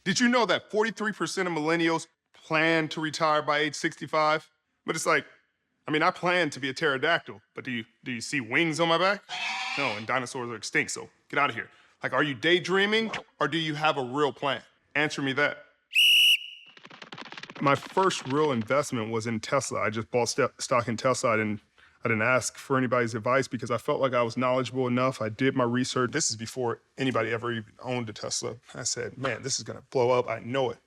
Did you know that 43% of millennials plan to retire by age 65? But it's like, I mean, I plan to be a pterodactyl, but do you see wings on my back? No, and dinosaurs are extinct, so get out of here. Like, are you daydreaming or do you have a real plan? Answer me that. My first real investment was in Tesla. I just bought stock in Tesla. I didn't ask for anybody's advice because I felt like I was knowledgeable enough. I did my research. This is before anybody ever even owned a Tesla. I said, man, this is gonna blow up. I know it.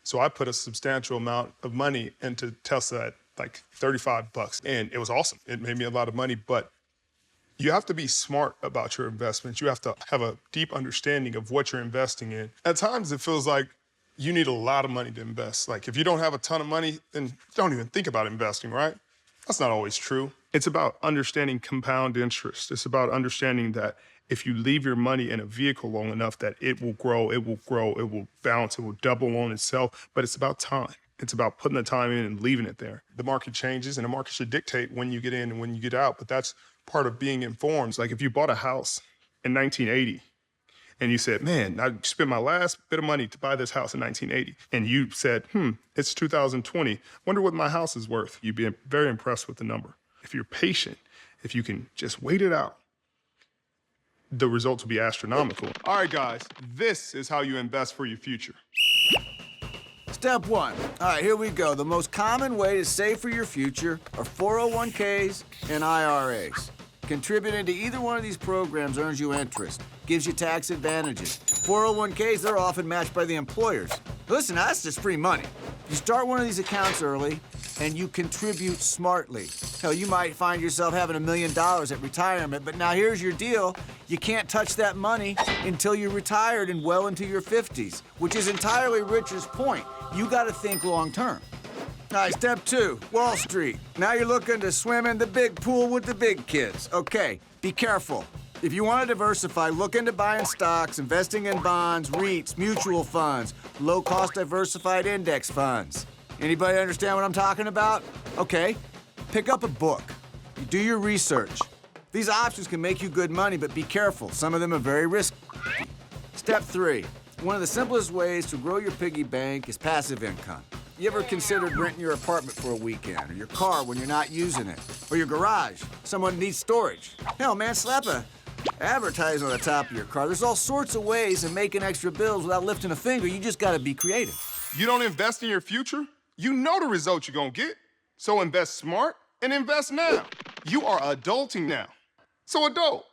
So I put a substantial amount of money into Tesla at like 35 bucks. And it was awesome. It made me a lot of money, but you have to be smart about your investments. You have to have a deep understanding of what you're investing in. At times, it feels like you need a lot of money to invest. Like, if you don't have a ton of money, then don't even think about investing, right? That's not always true. It's about understanding compound interest. It's about understanding that if you leave your money in a vehicle long enough, that it will grow, it will grow, it will bounce, it will double on itself. But it's about time. It's about putting the time in and leaving it there. The market changes, and the market should dictate when you get in and when you get out. But that's part of being informed. Like, if you bought a house in 1980, and you said, man, I spent my last bit of money to buy this house in 1980. And you said, it's 2020. Wonder what my house is worth. You'd be very impressed with the number. If you're patient, if you can just wait it out, the results will be astronomical. All right, guys, this is how you invest for your future. Step one. All right, here we go. The most common way to save for your future are 401ks and IRAs. Contributing to either one of these programs earns you interest, gives you tax advantages. 401ks, they're often matched by the employers. Listen, that's just free money. You start one of these accounts early, and you contribute smartly. Hell, you might find yourself having $1 million at retirement, but now here's your deal. You can't touch that money until you're retired and well into your 50s, which is entirely Richard's point. You gotta think long term. All right, step two, Wall Street. Now you're looking to swim in the big pool with the big kids. Okay, be careful. If you want to diversify, look into buying stocks, investing in bonds, REITs, mutual funds, low-cost diversified index funds. Anybody understand what I'm talking about? Okay, pick up a book. You do your research. These options can make you good money, but be careful. Some of them are very risky. Step three, one of the simplest ways to grow your piggy bank is passive income. You ever considered renting your apartment for a weekend, or your car when you're not using it, or your garage? Someone needs storage. Hell, man, slap a advertisement on the top of your car. There's all sorts of ways of making extra bills without lifting a finger. You just gotta be creative. You don't invest in your future? You know the results you're gonna get. So invest smart and invest now. You are adulting now. So adult.